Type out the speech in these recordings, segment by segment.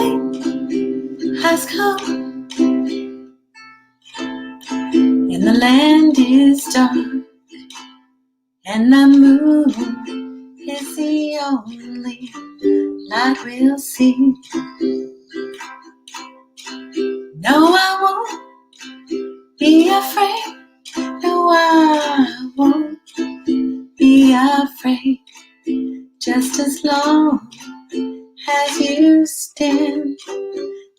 night has come, and the land is dark, and the moon is the only light we'll see. No, I won't be afraid. No, I won't be afraid. Just as long as you stand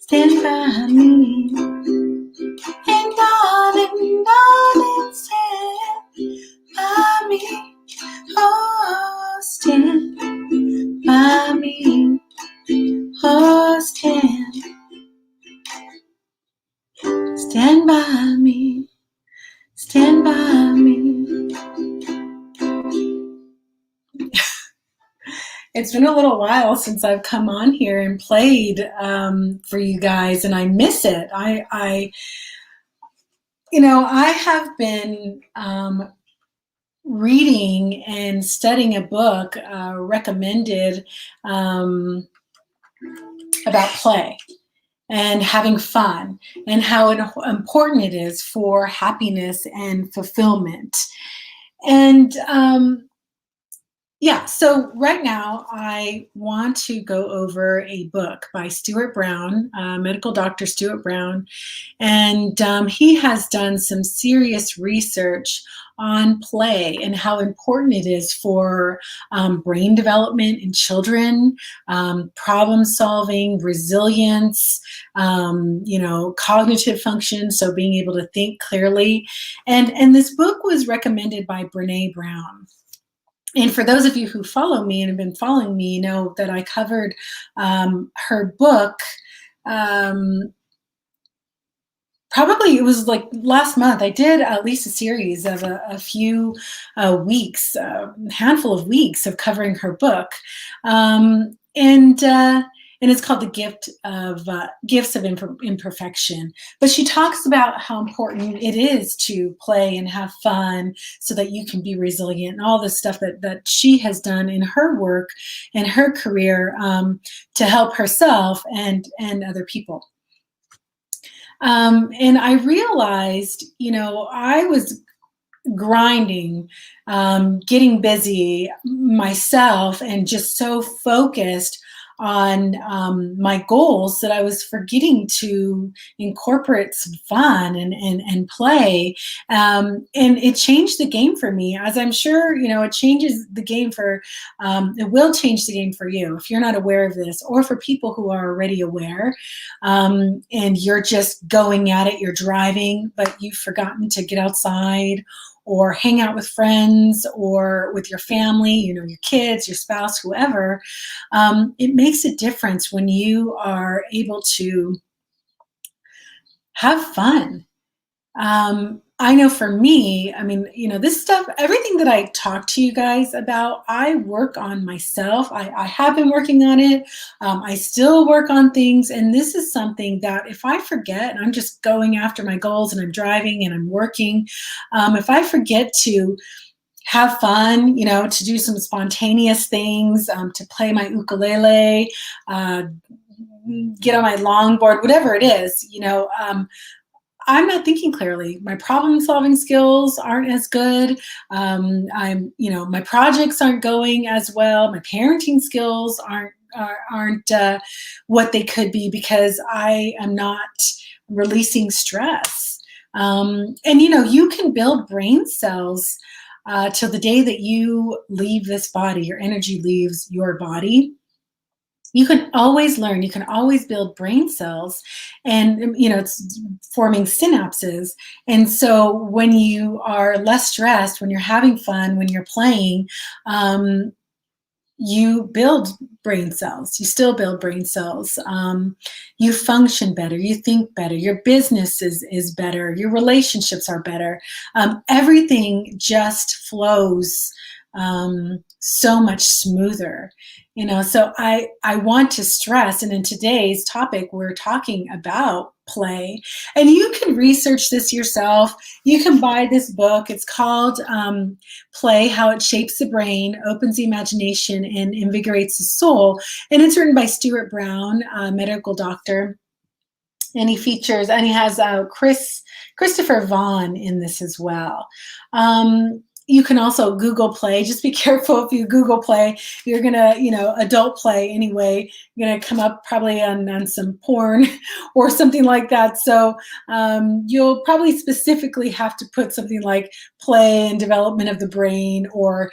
by me. And darling, darling, stand by me. Oh, stand by me. Oh, stand by me. Stand by me. It's been a little while since I've come on here and played for you guys, and I miss it. I have been reading and studying a book recommended about play and having fun and how important it is for happiness and fulfillment. And so right now I want to go over a book by Stuart Brown, medical doctor Stuart Brown, and he has done some serious research on play and how important it is for brain development in children, problem solving, resilience, cognitive function, so being able to think clearly. And this book was recommended by Brene Brown. And for those of you who follow me and have been following me, know that I covered her book. Probably it was like last month. I did at least a series of a few weeks, a handful of weeks of covering her book. And it's called The Gifts of Imperfection. But she talks about how important it is to play and have fun so that you can be resilient, and all the stuff that she has done in her work and her career to help herself and other people. And I realized, I was grinding, getting busy myself, and just so focused on my goals that I was forgetting to incorporate some fun and play. And it changed the game for me, as I'm sure, it changes the game it will change the game for you if you're not aware of this, or for people who are already aware, and you're just going at it, you're driving, but you've forgotten to get outside or hang out with friends or with your family, your kids, your spouse, whoever. It makes a difference when you are able to have fun. I know for me, this stuff, everything that I talk to you guys about, I work on myself. I have been working on it. I still work on things. And this is something that if I forget, and I'm just going after my goals and I'm driving and I'm working, if I forget to have fun, to do some spontaneous things, to play my ukulele, get on my longboard, whatever it is, I'm not thinking clearly. My problem-solving skills aren't as good. My projects aren't going as well. My parenting skills aren't what they could be, because I am not releasing stress. And you can build brain cells till the day that you leave this body. Your energy leaves your body. You can always learn, you can always build brain cells, and it's forming synapses. And so when you are less stressed, when you're having fun, when you're playing, you build brain cells. You still build brain cells. You function better, you think better, your business is better, your relationships are better. Everything just flows so much smoother. So I want to stress, and in today's topic, we're talking about play. And you can research this yourself. You can buy this book. It's called Play, How It Shapes the Brain, Opens the Imagination, and Invigorates the Soul. And it's written by Stuart Brown, a medical doctor. And he has Christopher Vaughn in this as well. You can also Google Play. Just be careful if you Google Play, you're gonna, adult play anyway, you're gonna come up probably on some porn or something like that. So you'll probably specifically have to put something like play and development of the brain, or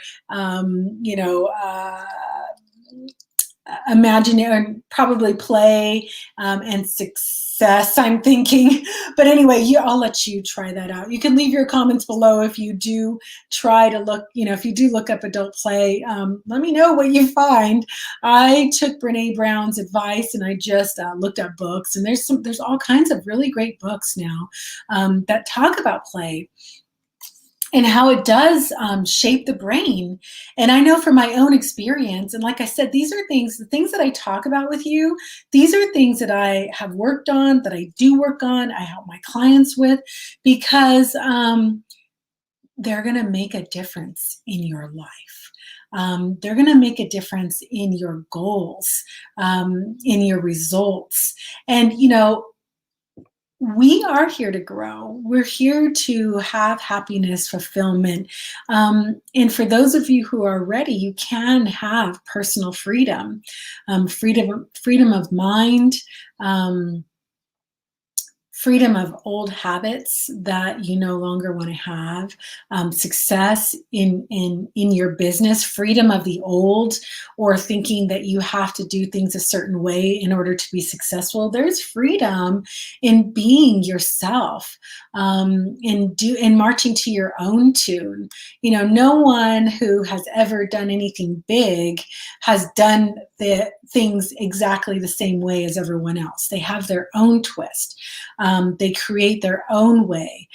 imaginary, probably play and success, I'm thinking. But anyway, I'll let you try that out. You can leave your comments below if you do try to look, if you do look up adult play. Let me know what you find. I took Brene Brown's advice and I just looked up books, and there's all kinds of really great books now that talk about play and how it does shape the brain. And I know from my own experience, and like I said, the things that I talk about with you, these are things that I have worked on, that I do work on, I help my clients with, because they're gonna make a difference in your life. They're gonna make a difference in your goals, in your results. And we are here to grow. We're here to have happiness, fulfillment. And for those of you who are ready, you can have personal freedom, freedom of mind, freedom of old habits that you no longer want to have, success in your business, freedom of the old, or thinking that you have to do things a certain way in order to be successful. There's freedom in being yourself, in marching to your own tune. No one who has ever done anything big has done the things exactly the same way as everyone else. They have their own twist. They create their own way,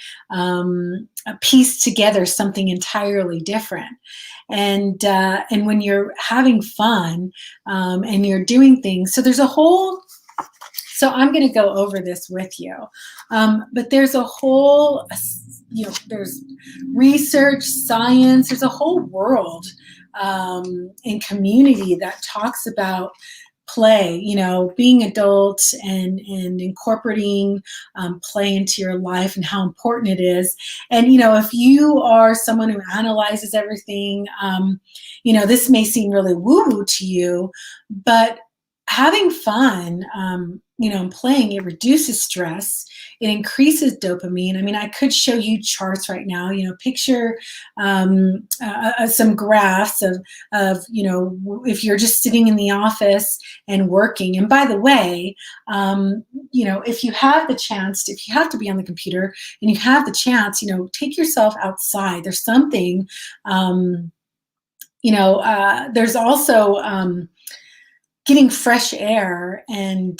piece together something entirely different. And when you're having fun and you're doing things, so I'm going to go over this with you, but there's a whole, there's research, science, there's a whole world and community that talks about play, being adult and incorporating play into your life and how important it is. And, if you are someone who analyzes everything, this may seem really woo-woo to you, but having fun, and playing, it reduces stress. It increases dopamine. I mean, I could show you charts right now, picture some graphs of, if you're just sitting in the office and working. And by the way, if you have the chance, if you have to be on the computer and you have the chance, take yourself outside. There's something, there's also, getting fresh air and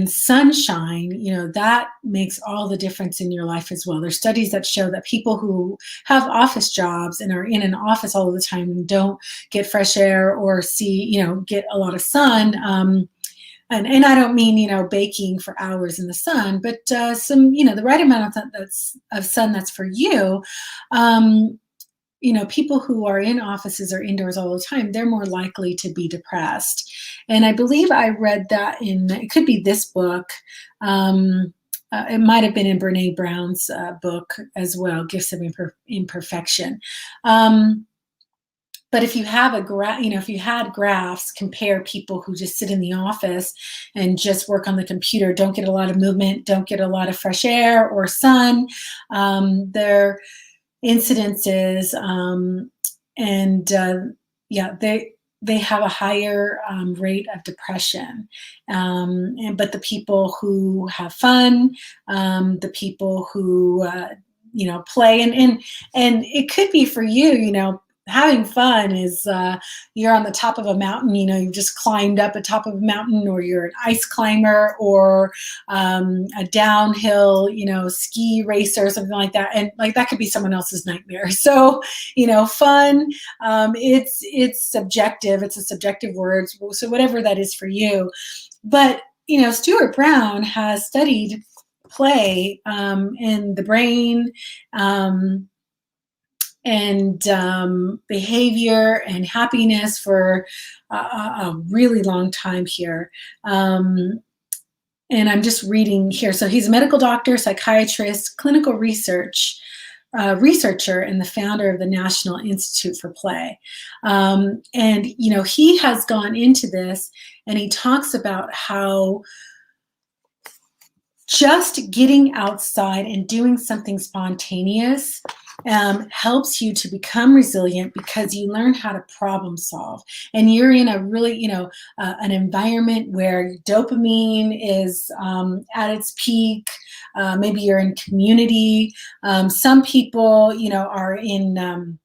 sunshine, that makes all the difference in your life as well. There's studies that show that people who have office jobs and are in an office all the time and don't get fresh air or get a lot of sun, and I don't mean, baking for hours in the sun, but some, the right amount of sun that's for you. People who are in offices or indoors all the time, they're more likely to be depressed. And I believe I read that it could be this book. It might have been in Brene Brown's book as well, Gifts of Imperfection. But if you have if you had graphs, compare people who just sit in the office and just work on the computer, don't get a lot of movement, don't get a lot of fresh air or sun, their incidences, they have a higher rate of depression. But the people who have fun, the people who play, and it could be for you, having fun is you're on the top of a mountain, you've just climbed up the top of a mountain, or you're an ice climber, or a downhill, ski racer or something like that. And like that could be someone else's nightmare. So, fun, it's subjective. It's a subjective word. So whatever that is for you. But, Stuart Brown has studied play in the brain, and behavior and happiness for a really long time here. And I'm just reading here. So he's a medical doctor, psychiatrist, clinical researcher, and the founder of the National Institute for Play. And, you know, he has gone into this, and he talks about how just getting outside and doing something spontaneous helps you to become resilient, because you learn how to problem solve, and you're in a really, you know, an environment where dopamine is at its peak. Maybe you're in community. Some people, you know, are in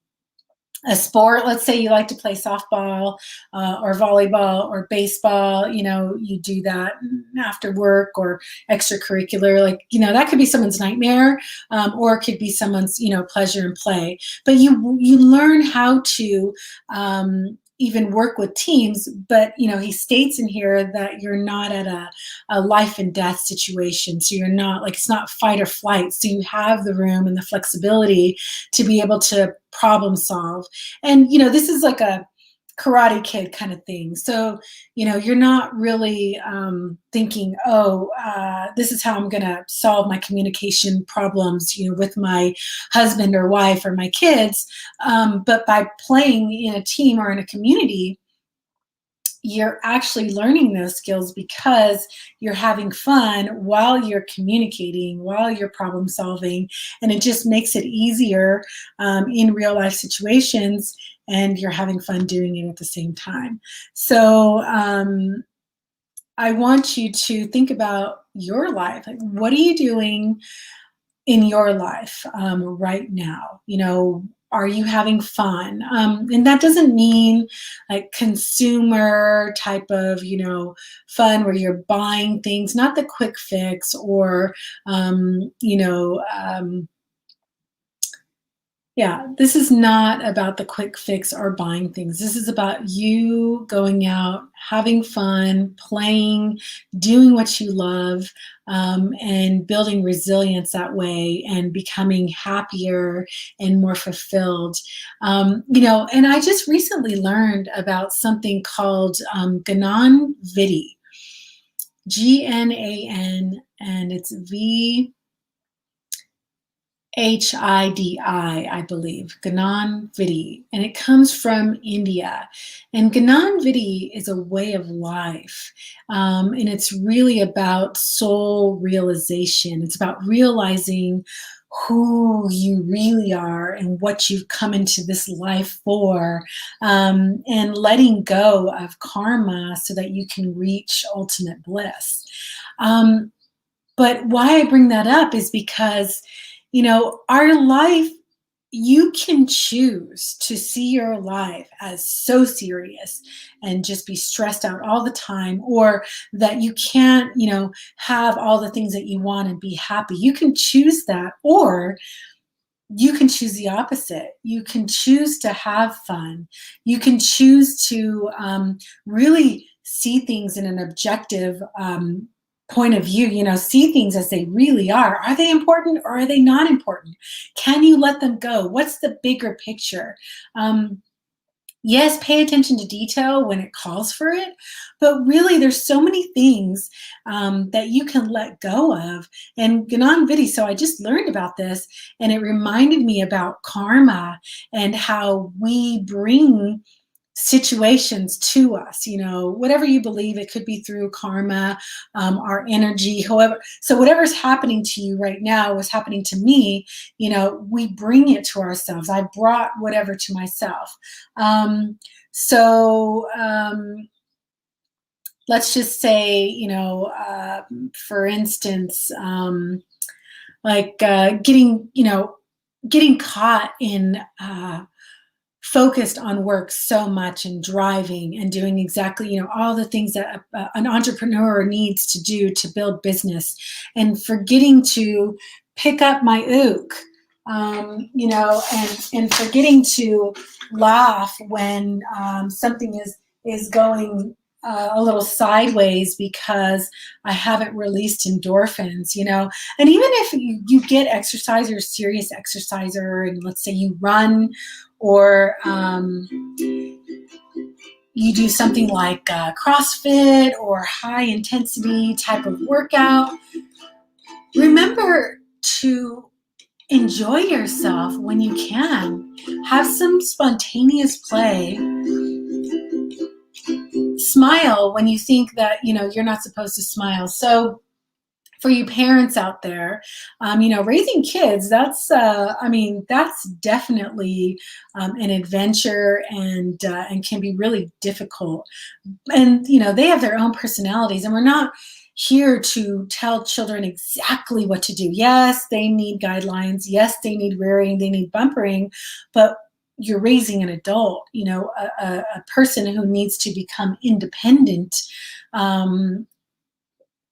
a sport. Let's say you like to play softball or volleyball or baseball. You know, you do that after work or extracurricular. Like, you know, that could be someone's nightmare, or it could be someone's, you know, pleasure and play. But you learn how to even work with teams. But, you know, he states in here that you're not at a life and death situation. So you're not, like, it's not fight or flight. So you have the room and the flexibility to be able to problem solve. And, you know, this is like a Karate Kid kind of thing. So, you know, you're not really thinking, oh, this is how I'm going to solve my communication problems, you know, with my husband or wife or my kids. But by playing in a team or in a community, you're actually learning those skills, because you're having fun while you're communicating, while you're problem solving, and it just makes it easier in real life situations, and you're having fun doing it at the same time. So I want you to think about your life. Like, what are you doing in your life right now? You know, are you having fun? And that doesn't mean like consumer type of, you know, fun where you're buying things, not the quick fix, or, you know, yeah, this is not about the quick fix or buying things. This is about you going out, having fun, playing, doing what you love, and building resilience that way, and becoming happier and more fulfilled. You know, and I just recently learned about something called Gnan Vidi, Gnan, and it's Hidi, I believe, Gnan Vidi, and it comes from India. And Gnan Vidi is a way of life, and it's really about soul realization. It's about realizing who you really are and what you've come into this life for, and letting go of karma so that you can reach ultimate bliss. But why I bring that up is because, you know, our life, you can choose to see your life as so serious and just be stressed out all the time, or that you can't, you know, have all the things that you want and be happy. You can choose that, or you can choose the opposite. You can choose to have fun. You can choose to really see things in an objective point of view, you know, see things as they really are. Are they important, or are they not important? Can you let them go? What's the bigger picture? Yes, pay attention to detail when it calls for it, but really there's so many things that you can let go of. And Gnan Vidi, so I just learned about this, and it reminded me about karma and how we bring situations to us, you know, whatever you believe. It could be through karma, our energy, however. So whatever's happening to you right now was happening to me, you know, we bring it to ourselves. I brought whatever to myself. So let's just say, you know, for instance, like getting, you know, getting caught in focused on work so much, and driving and doing exactly, you know, all the things that an entrepreneur needs to do to build business, and forgetting to pick up my ook, you know, and forgetting to laugh when something is going a little sideways because I haven't released endorphins, And even if you get exercise, you're a serious exerciser, and let's say you run or you do something like CrossFit or high intensity type of workout, remember to enjoy yourself when you can. Have some spontaneous play. Smile when you think that, you're not supposed to smile. So for you parents out there, raising kids, that's definitely an adventure and can be really difficult. And, they have their own personalities, and we're not here to tell children exactly what to do. Yes, they need guidelines. Yes, they need rearing, they need bumpering, but you're raising an adult, a person who needs to become independent, and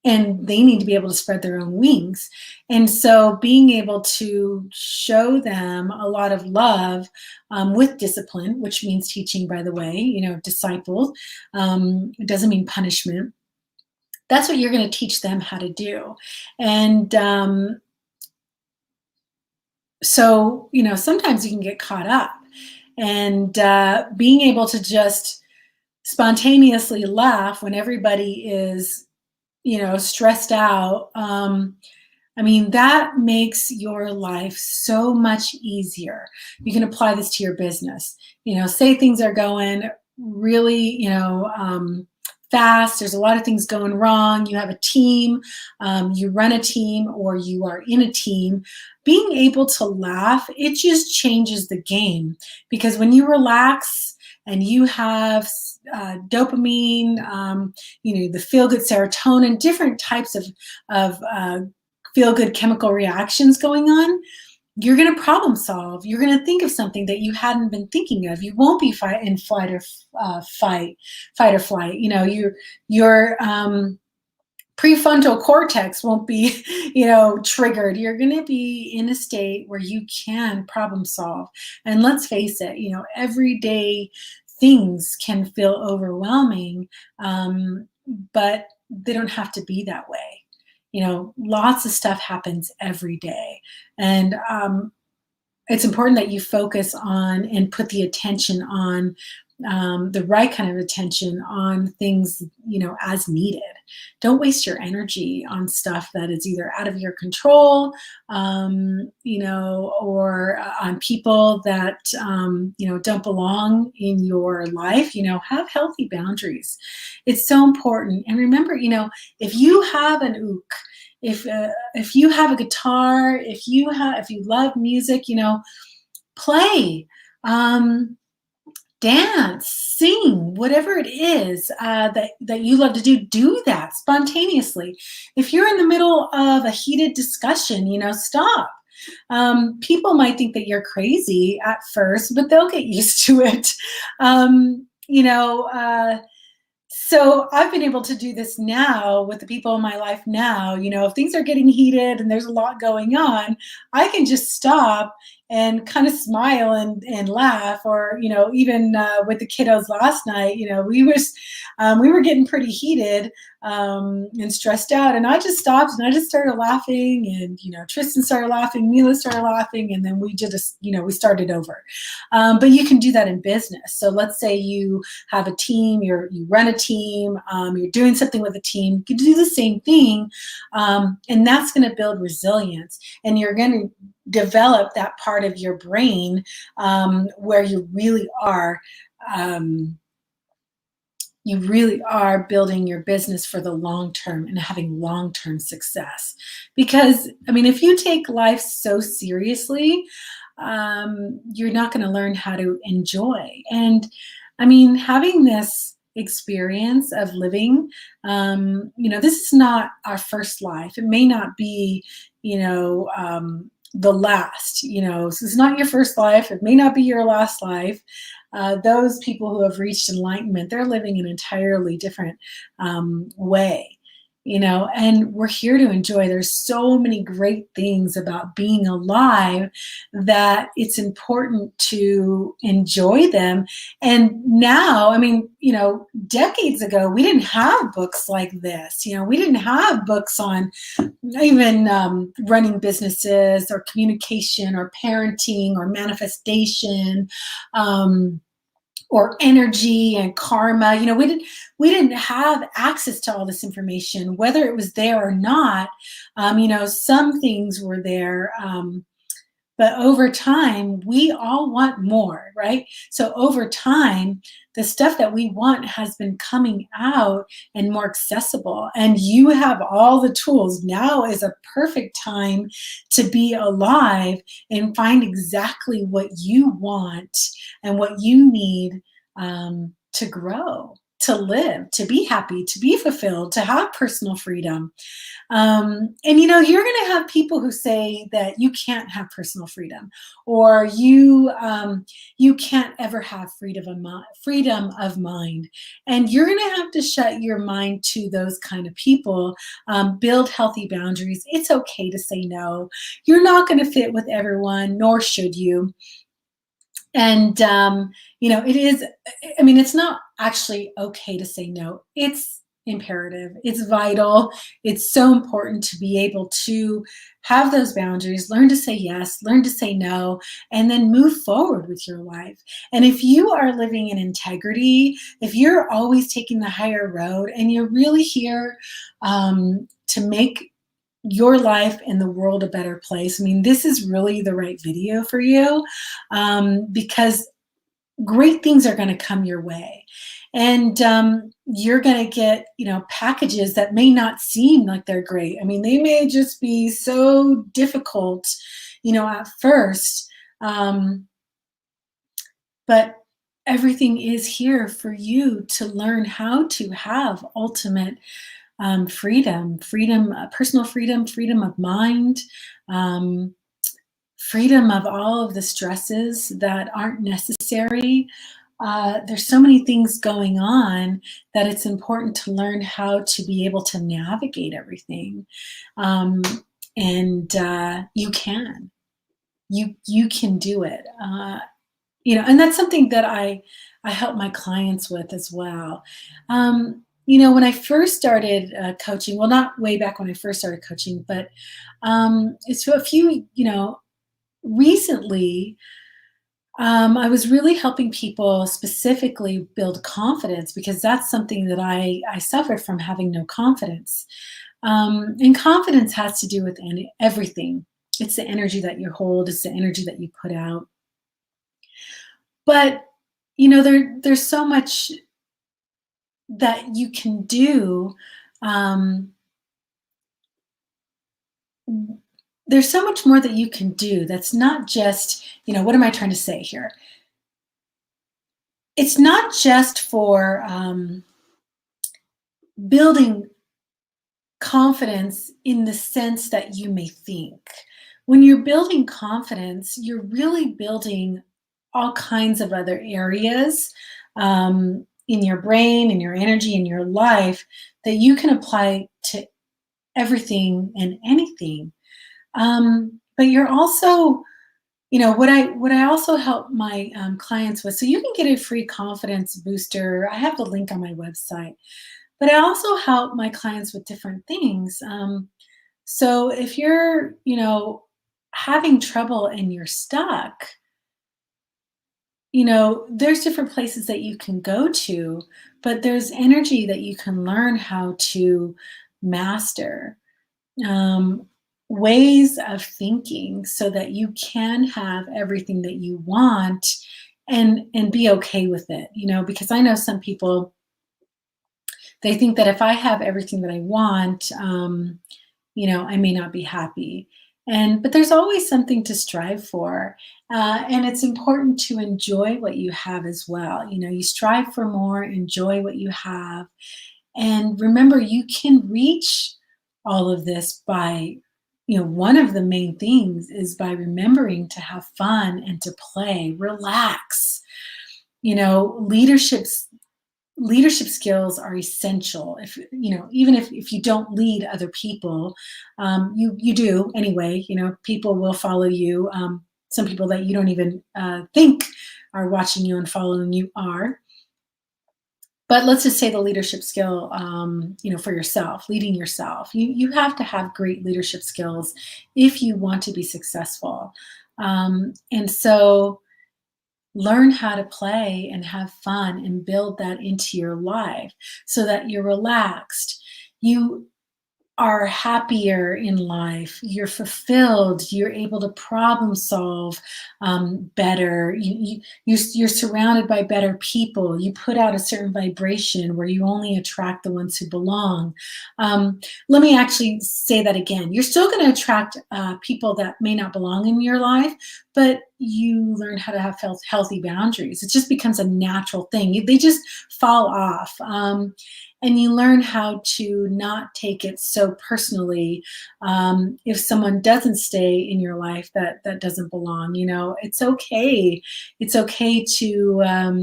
they need to be able to spread their own wings. And so being able to show them a lot of love with discipline, which means teaching, by the way, disciple, it doesn't mean punishment. That's what you're going to teach them how to do. And so, sometimes you can get caught up, and being able to just spontaneously laugh when everybody is stressed out. That makes your life so much easier. You can apply this to your business. Say things are going really, fast. There's a lot of things going wrong. You have a team, you run a team, or you are in a team. Being able to laugh, it just changes the game, because when you relax and you have dopamine, the feel-good serotonin, different types of feel-good chemical reactions going on, you're going to problem solve. You're going to think of something that you hadn't been thinking of. You won't be in fight or flight. Your prefrontal cortex won't be, triggered. You're going to be in a state where you can problem solve. And let's face it, everyday things can feel overwhelming, but they don't have to be that way. Lots of stuff happens every day. And it's important that you focus on and put the attention on the right kind of attention on things, as needed. Don't waste your energy on stuff that is either out of your control, or on people that, don't belong in your life. Have healthy boundaries. It's so important. And remember, if you have an ook, if you have a guitar, if you love music, play, dance, sing, whatever it is that you love to do that spontaneously. If you're in the middle of a heated discussion, stop. People might think that you're crazy at first, but they'll get used to it. So I've been able to do this now with the people in my life now. If things are getting heated and there's a lot going on, I can just stop and kind of smile and laugh. Or, even with the kiddos last night, we were getting pretty heated and stressed out. And I just stopped and I just started laughing. And, Tristan started laughing, Mila started laughing, and then we just, we started over. But you can do that in business. So let's say you have a team, you run a team, you're doing something with a team, you can do the same thing. And that's going to build resilience. And you're going to develop that part of your brain where you really are building your business for the long term and having long-term success. Because, if you take life so seriously, you're not going to learn how to enjoy. And having this experience of living, this is not our first life. It may not be, the last, so it's not your first life. It may not be your last life. Those people who have reached enlightenment, they're living an entirely different way. and we're here to enjoy. There's so many great things about being alive that it's important to enjoy them. And now, I mean, decades ago, we didn't have books like this. We didn't have books on even running businesses or communication or parenting or manifestation. Or energy and karma. We didn't have access to all this information, whether it was there or not. Some things were there, but over time, we all want more, right? So over time, the stuff that we want has been coming out and more accessible. And you have all the tools. Now is a perfect time to be alive and find exactly what you want and what you need to grow, to live, to be happy, to be fulfilled, to have personal freedom. And you're going to have people who say that you can't have personal freedom, or you can't ever have freedom of mind. And you're going to have to shut your mind to those kind of people. Build healthy boundaries. It's okay to say no. You're not going to fit with everyone, nor should you. And it is. I mean, it's not actually okay to say no. It's imperative. It's vital. It's so important to be able to have those boundaries, learn to say yes, learn to say no, and then move forward with your life. And if you are living in integrity, if you're always taking the higher road and you're really here to make your life and the world a better place, I mean, this is really the right video for you, because great things are going to come your way. And you're going to get, packages that may not seem like they're great. I mean, they may just be so difficult, at first. But everything is here for you to learn how to have ultimate freedom, personal freedom, freedom of mind, freedom of all of the stresses that aren't necessary. There's so many things going on that it's important to learn how to be able to navigate everything. And you can do it. And that's something that I help my clients with as well. When I first started coaching, well, not way back when I first started coaching, but it's a few, recently, I was really helping people specifically build confidence, because that's something that I suffered from, having no confidence. And confidence has to do with everything. It's the energy that you hold. It's the energy that you put out. But, there's so much that you can do. There's so much more that you can do. That's not just, what am I trying to say here? It's not just for building confidence in the sense that you may think. When you're building confidence, you're really building all kinds of other areas in your brain, in your energy, in your life, that you can apply to everything and anything. But you're also, what I also help my clients with, so you can get a free confidence booster. I have the link on my website, but I also help my clients with different things. So if you're, having trouble and you're stuck, there's different places that you can go to, but there's energy that you can learn how to master. Ways of thinking so that you can have everything that you want and be okay with it, because I know some people, they think that if I have everything that I want, I may not be happy. But there's always something to strive for. And it's important to enjoy what you have as well. You strive for more, enjoy what you have. And remember, you can reach all of this by, one of the main things is by remembering to have fun and to play, relax. Leadership's leadership skills are essential. If even if you don't lead other people, you do anyway. People will follow you. Some people that you don't even think are watching you and following you are. But let's just say the leadership skill, for yourself, leading yourself. You have to have great leadership skills if you want to be successful. And so learn how to play and have fun and build that into your life so that you're relaxed. You are happier in life, you're fulfilled, you're able to problem solve better, you're surrounded by better people, you put out a certain vibration where you only attract the ones who belong. Let me actually say that again. You're still going to attract people that may not belong in your life, but you learn how to have healthy boundaries. It just becomes a natural thing. They just fall off. And you learn how to not take it so personally. If someone doesn't stay in your life that doesn't belong, it's okay. It's okay to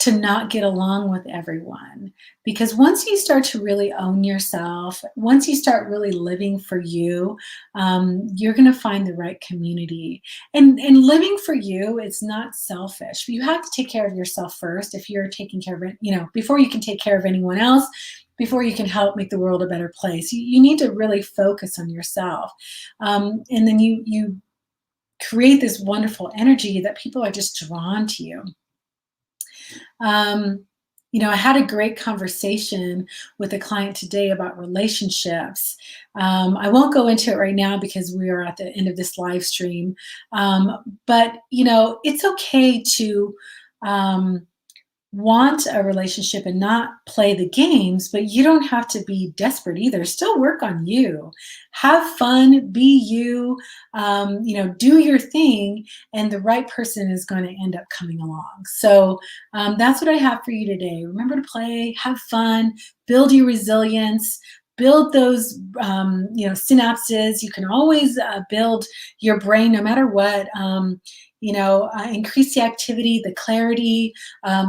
not get along with everyone, because once you start to really own yourself, once you start really living for you, you're going to find the right community. And living for you, it's not selfish. You have to take care of yourself first. If you're taking care of it, before you can take care of anyone else, before you can help make the world a better place, you need to really focus on yourself. And then you create this wonderful energy that people are just drawn to you. I had a great conversation with a client today about relationships. I won't go into it right now because we are at the end of this live stream. But it's okay to want a relationship and not play the games, but you don't have to be desperate either. Still work on you. Have fun, be you, do your thing, and the right person is going to end up coming along. So that's what I have for you today. Remember to play, have fun, build your resilience, build those synapses. You can always build your brain no matter what. Increase the activity, the clarity,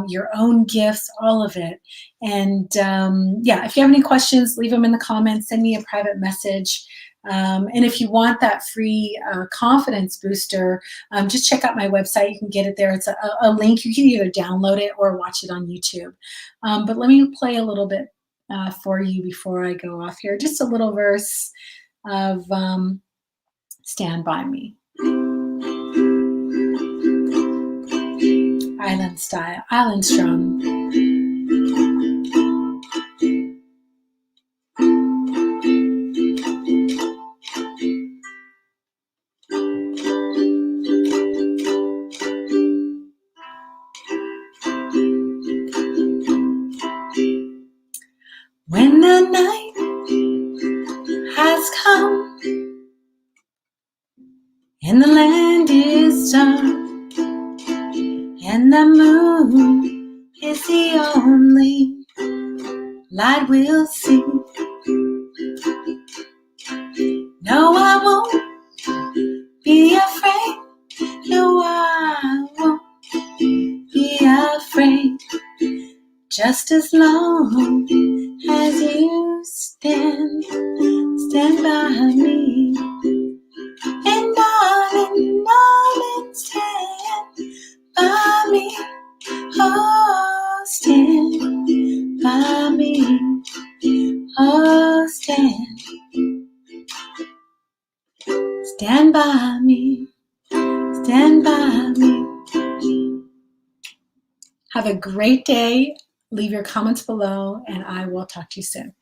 your own gifts, all of it. And if you have any questions, leave them in the comments, send me a private message. And if you want that free confidence booster, just check out my website. You can get it there. It's a link. You can either download it or watch it on YouTube. But let me play a little bit for you before I go off here. Just a little verse of Stand By Me. Island style, island strum. When the night has come and the land is dark and the moon is the only light we'll see, no, I won't be afraid. No, I won't be afraid. Just as long as you stand by me. And darling, stand by me. Oh, stand by me. Oh, stand by me. Stand by me. Have a great day. Leave your comments below, and I will talk to you soon.